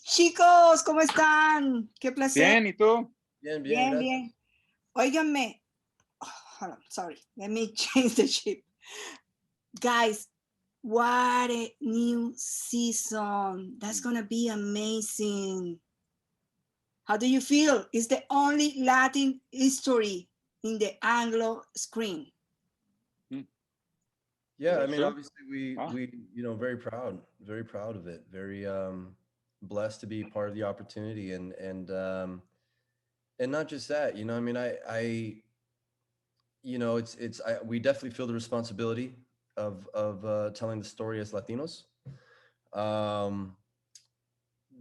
Chicos, ¿cómo están? Qué placer. Bien, ¿y tú? Bien, bien, bien. Óiganme. Oh, hold on, sorry. Let me change the chip. Guys, what a new season. That's going to be amazing. How do you feel? It's the only Latin history in the Anglo screen. Yeah, I mean, obviously we very proud of it. Very blessed to be part of the opportunity and not just that, I mean, we definitely feel the responsibility of telling the story as Latinos.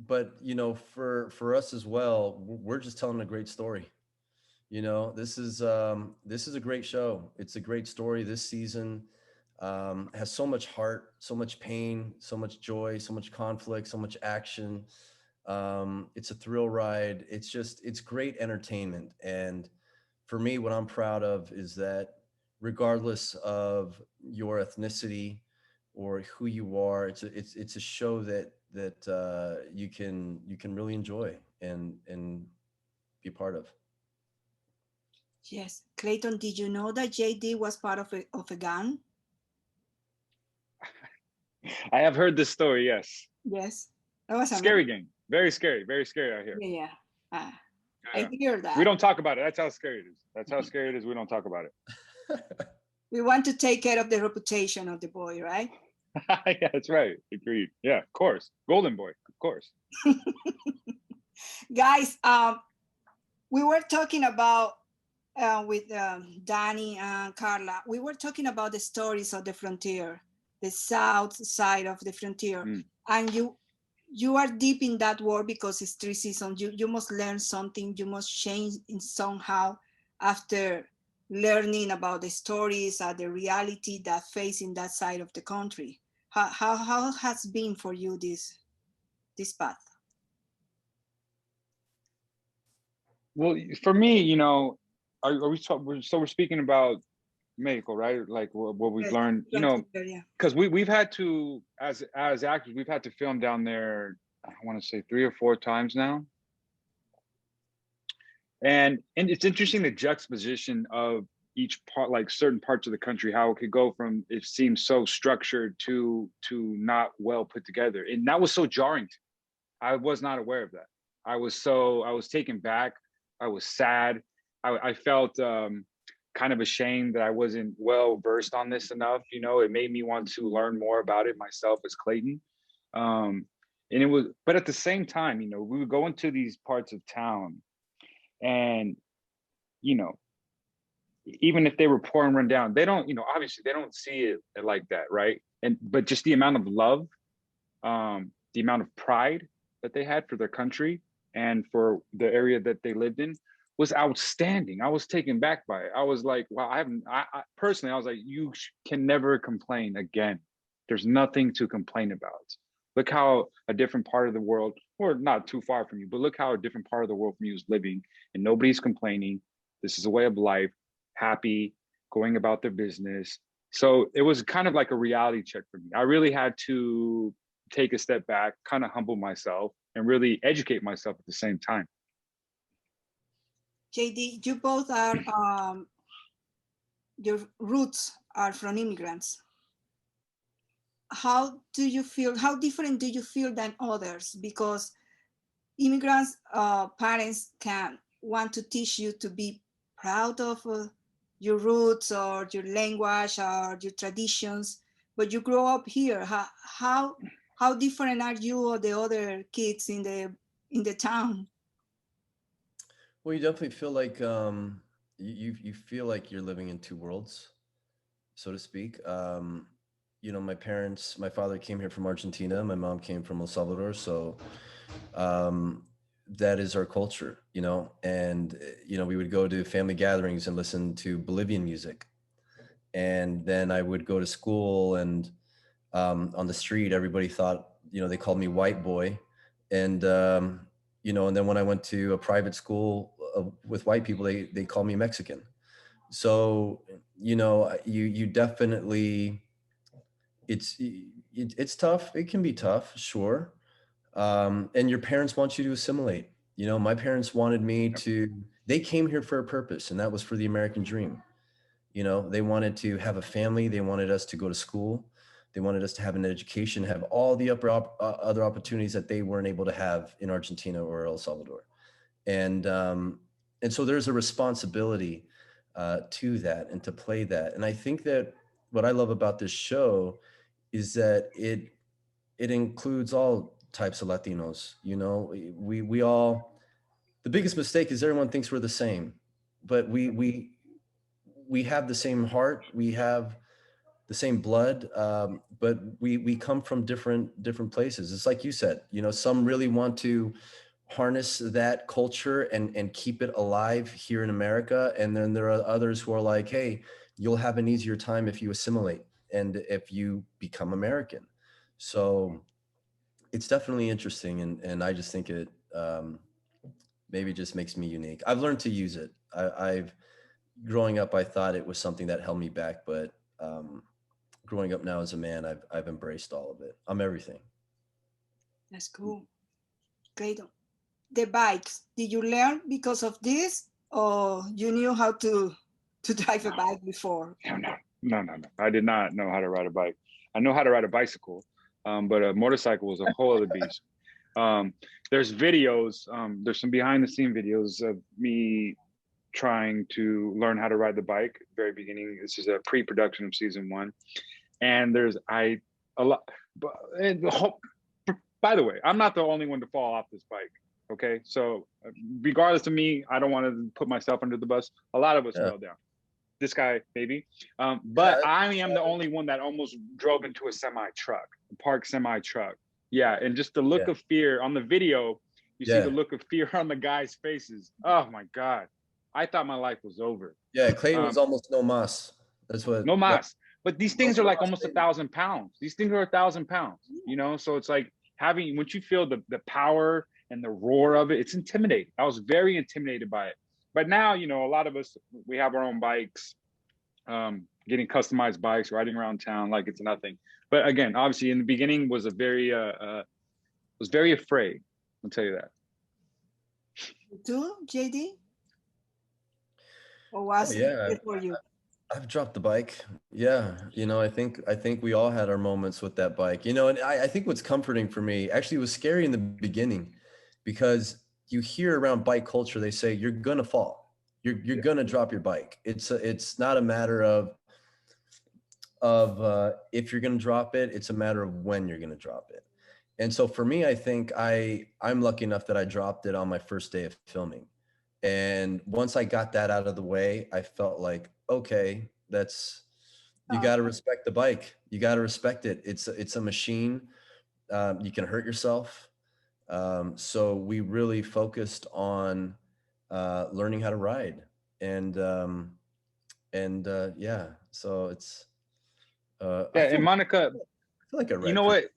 But for us as well, we're just telling a great story. This is a great show. It's a great story. This season has so much heart, so much pain, so much joy, so much conflict, so much action. It's a thrill ride. It's great entertainment. And for me, what I'm proud of is that regardless of your ethnicity or who you are, it's a show that you can really enjoy and be part of. Yes. Clayton, did you know that JD was part of a gang? I have heard this story, yes. Yes. That was scary game. Very scary out here. Yeah. I hear that. We don't talk about it. That's how scary it is. That's how scary it is. We don't talk about it. We want to take care of the reputation of the boy, right? Yeah, that's right. Agreed. Yeah, of course. Golden boy, of course. Guys, we were talking about with Danny and Carla, we were talking about the stories of the frontier, the south side of the frontier. And you are deep in that world because it's 3 seasons. You must learn something. You must change in somehow after learning about the stories and the reality that facing that side of the country. How has been for you this path? Well, for me, we're speaking about Mexico, right? Like what we've learned, because we've had to, as actors, we've had to film down there, I want to say 3 or 4 times now. And it's interesting the juxtaposition of each part, like certain parts of the country, how it could go from, it seems so structured to not well put together. And that was so jarring to me. I was not aware of that. I was taken back. I was sad. I felt kind of ashamed that I wasn't well versed on this enough. It made me want to learn more about it myself as Clayton. And it was, but at the same time, we would go into these parts of town and, even if they were poor and run down, they don't, obviously they don't see it like that. Right. But just the amount of love, the amount of pride that they had for their country and for the area that they lived in was outstanding. I was taken back by it. I was like, wow, I personally, I was like, you can never complain again. There's nothing to complain about. Look how a different part of the world, or not too far from you, but look how a different part of the world from you is living and nobody's complaining. This is a way of life, happy, going about their business. So it was kind of like a reality check for me. I really had to take a step back, kind of humble myself and really educate myself at the same time. JD, you both are, your roots are from immigrants. How do you feel, how different do you feel than others? Because immigrants, parents can want to teach you to be proud of your roots or your language or your traditions, but you grow up here. How different are you or the other kids in the town? Well, you definitely feel like you feel like you're living in 2 worlds, so to speak. My father came here from Argentina, my mom came from El Salvador, so that is our culture, and we would go to family gatherings and listen to Bolivian music, and then I would go to school, and on the street everybody thought, they called me white boy, and and then when I went to a private school with white people, they call me Mexican. So, you definitely, it's tough. It can be tough, sure. And your parents want you to assimilate. You know, my parents wanted me to, they came here for a purpose, and that was for the American dream. You know, they wanted to have a family. They wanted us to go to school. They wanted us to have an education, have all the other opportunities that they weren't able to have in Argentina or El Salvador. And so there's a responsibility to that and to play that. And I think that what I love about this show is that it includes all types of Latinos. You know, we all, the biggest mistake is everyone thinks we're the same, but we have the same heart, we have the same blood, but we come from different places. It's like you said, you know, some really want to harness that culture and keep it alive here in America, and then there are others who are like, hey, you'll have an easier time if you assimilate and if you become American. So it's definitely interesting, and I just think it maybe just makes me unique. I've learned to use it. I've growing up, I thought it was something that held me back, but growing up now as a man, I've embraced all of it. I'm everything. That's cool. Great. The bikes, did you learn because of this, or you knew how to drive a bike before? No. I did not know how to ride a bike. I know how to ride a bicycle, but a motorcycle was a whole other beast. There's videos, there's some behind the scene videos of me trying to learn how to ride the bike. Very beginning. This is a pre-production of season 1, and there's a lot. By the way, I'm not the only one to fall off this bike. Okay, so regardless of me, I don't want to put myself under the bus. A lot of us fell down. This guy, maybe, but I am the only one that almost drove into a semi-truck, a parked semi-truck. Yeah, and just the look of fear on the video, you see the look of fear on the guys' faces. Oh my God. I thought my life was over. Yeah, Clayton was almost no mas. That's what. No mas. But these things are like almost 1,000 pounds. These things are 1,000 pounds, you know? So it's like having, once you feel the power and the roar of it, it's intimidating. I was very intimidated by it. But now, you know, a lot of us, we have our own bikes, getting customized bikes, riding around town like it's nothing. But again, obviously in the beginning was very afraid. I'll tell you that. You too, JD? Or was it for you? I've dropped the bike. Yeah. You know, I think we all had our moments with that bike, you know, and I think what's comforting for me, actually it was scary in the beginning, because you hear around bike culture, they say you're going to fall. You're going to drop your bike. It's not a matter of if you're going to drop it, it's a matter of when you're going to drop it. And so for me, I think I'm lucky enough that I dropped it on my first day of filming. And once I got that out of the way, I felt like, okay, you got to respect the bike. You got to respect it. It's a machine. You can hurt yourself. So we really focused on learning how to ride, and so it's and Monica, I feel like you know what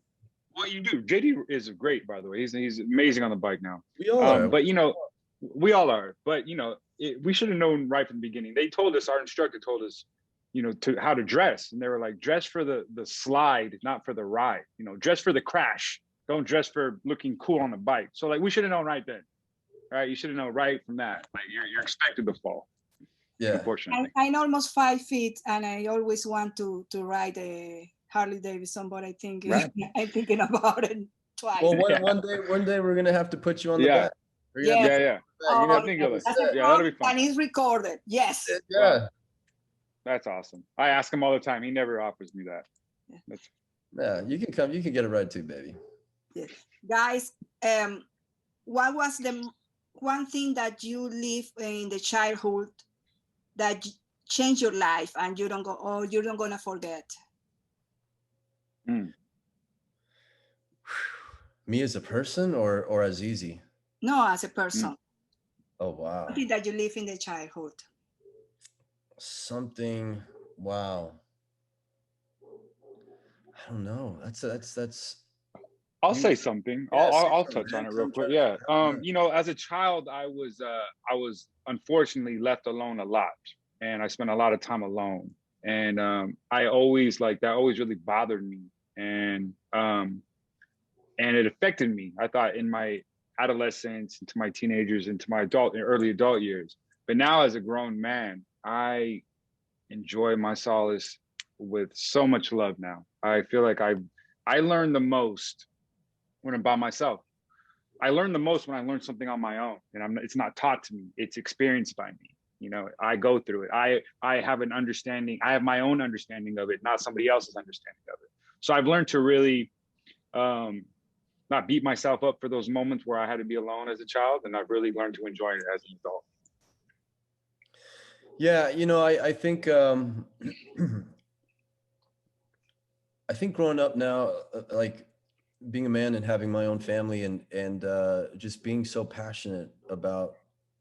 you do. JD is great, by the way. He's amazing on the bike now. We all are. But you know, we all are. But you know, we should have known right from the beginning. They told us, our instructor told us, you know, how to dress, and they were like, dress for the slide, not for the ride. You know, dress for the crash. Don't dress for looking cool on the bike. So like, we should have known right then. Right? You should have known right from that. Like you're expected to fall. Yeah. Unfortunately. I'm almost 5 feet, and I always want to ride a Harley Davidson, but I think I'm thinking about it twice. Well, one day we're gonna have to put you on the back. Yeah. I think that'll be fun. And it's recorded. Yes. Yeah. That's awesome. I ask him all the time. He never offers me that. Yeah, you can come. You can get a ride too, baby. Yes. Guys, what was the one thing that you live in the childhood that changed your life and you're not gonna forget? Me as a person or as easy? No, as a person. Oh wow. Something that you live in the childhood. Something. Wow. I don't know. That's. I'll say something. I'll touch on it real quick. Yeah. You know, as a child, I was unfortunately left alone a lot, and I spent a lot of time alone. And I always that always really bothered me. And and it affected me. I thought in my adolescence, into my teenagers, into my early adult years. But now as a grown man, I enjoy my solace with so much love now. I feel like I learn the most when I'm by myself. I learn the most when I learn something on my own, and it's not taught to me. It's experienced by me. You know, I go through it. I have an understanding. I have my own understanding of it, not somebody else's understanding of it. So I've learned to really not beat myself up for those moments where I had to be alone as a child, and I've really learned to enjoy it as an adult. Yeah, you know, I think I think growing up now, like being a man and having my own family and just being so passionate about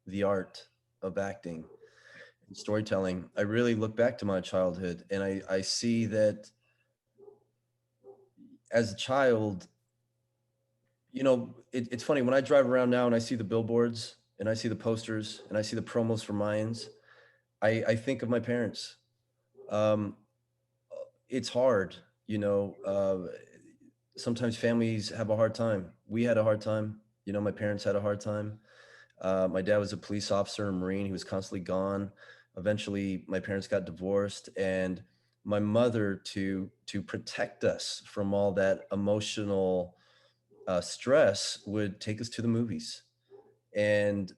the art of acting and storytelling, I really look back to my childhood and I see that as a child, you know, it's funny when I drive around now and I see the billboards and I see the posters and I see the promos for Mayans, I think of my parents. Um, it's hard, you know. Sometimes families have a hard time. We had a hard time. You know, my parents had a hard time. My dad was a police officer and Marine. He was constantly gone. Eventually, my parents got divorced, and my mother, to protect us from all that emotional stress, would take us to the movies. And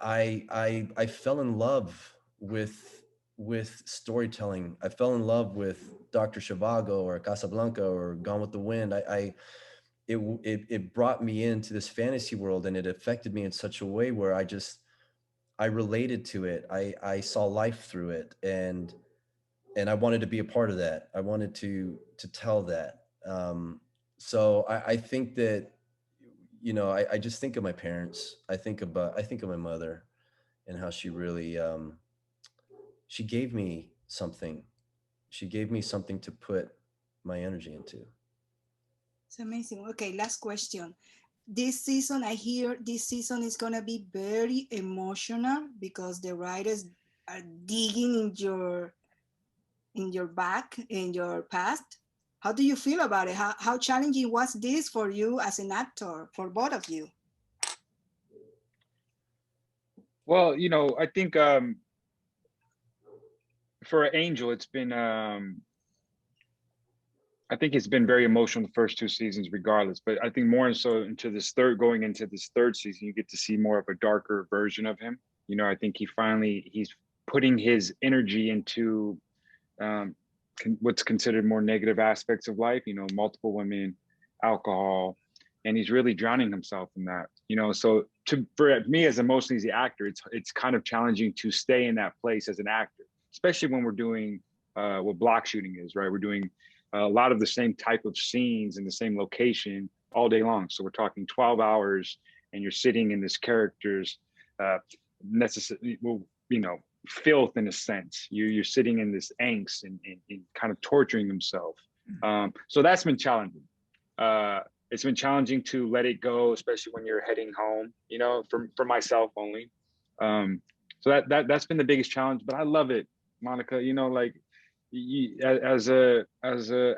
I fell in love with storytelling. I fell in love with Dr. Zhivago or Casablanca or Gone with the Wind. It brought me into this fantasy world, and it affected me in such a way where I related to it. I saw life through it, and I wanted to be a part of that. I wanted to tell that. So I think that, you know, I just think of my parents. I think of my mother and how she really she gave me something. She gave me something to put my energy into. It's amazing. Okay, last question. This season, I hear this season is gonna be very emotional because the writers are digging in your back, in your past. How do you feel about it? How challenging was this for you as an actor, for both of you? Well, you know, I think for Angel, it's been I think it's been very emotional the first two seasons, regardless. But I think more so going into this third season, you get to see more of a darker version of him. You know, I think he's putting his energy into um, what's considered more negative aspects of life. You know, multiple women, alcohol, and he's really drowning himself in that. You know, so for me as emotionally as the actor, it's kind of challenging to stay in that place as an actor, especially when we're doing what block shooting is, right? We're doing a lot of the same type of scenes in the same location all day long. So we're talking 12 hours, and you're sitting in this character's necessary, well, you know, filth in a sense. You're sitting in this angst and kind of torturing himself. So that's been challenging. It's been challenging to let it go, especially when you're heading home. You know, for myself only. So that's been the biggest challenge. But I love it, Monica. You know, like as a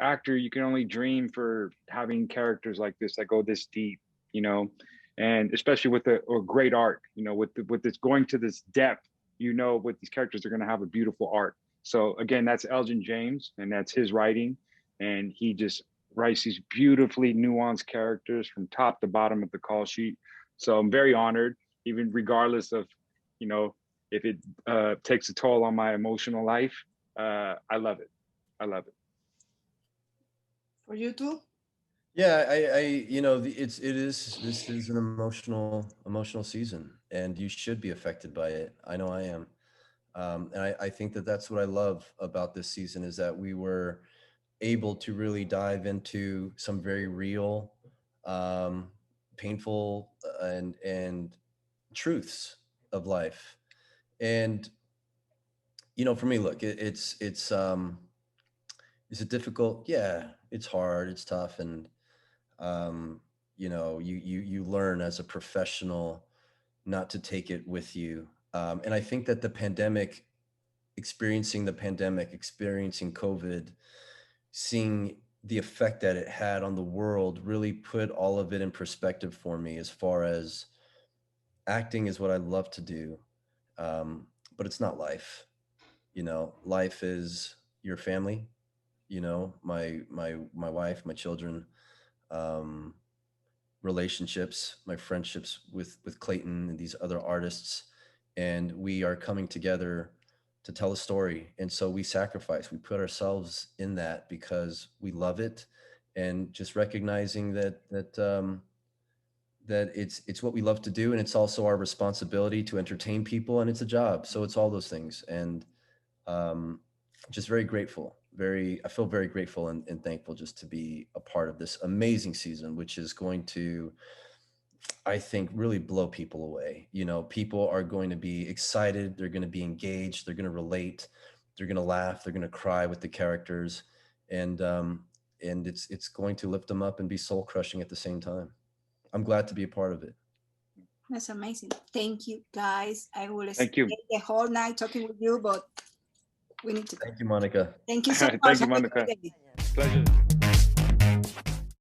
actor, you can only dream for having characters like this that go this deep. You know, and especially with a great art. You know, with this going to this depth. You know, with these characters, they're going to have a beautiful art. So again, that's Elgin James, and that's his writing, and he just writes these beautifully nuanced characters from top to bottom of the call sheet. So I'm very honored, even regardless of, you know, if it takes a toll on my emotional life. I love it. I love it. For you too? Yeah, you know, this is an emotional season, and you should be affected by it. I know I am. And I think that that's what I love about this season is that we were able to really dive into some very real, painful, and truths of life. And you know, for me, look, it's a difficult. Yeah, it's hard, it's tough, and um, you know, you learn as a professional not to take it with you. And I think that experiencing COVID, seeing the effect that it had on the world really put all of it in perspective for me, as far as acting is what I love to do. But it's not life. You know, life is your family, you know, my wife, my children, um, relationships, my friendships with Clayton and these other artists, and we are coming together to tell a story. And so we sacrifice, we put ourselves in that because we love it, and just recognizing that it's what we love to do, and it's also our responsibility to entertain people, and it's a job. So it's all those things, and um, just very grateful. I feel very grateful and thankful just to be a part of this amazing season, which is going to, I think, really blow people away. You know, people are going to be excited. They're going to be engaged. They're going to relate. They're going to laugh. They're going to cry with the characters, and it's going to lift them up and be soul crushing at the same time. I'm glad to be a part of it. That's amazing. Thank you, guys. I will Thank stay you. the whole night talking with you, but we need to go. Thank you, Monica. Thank you so much. Thank you, Have a good Monica. day. Pleasure.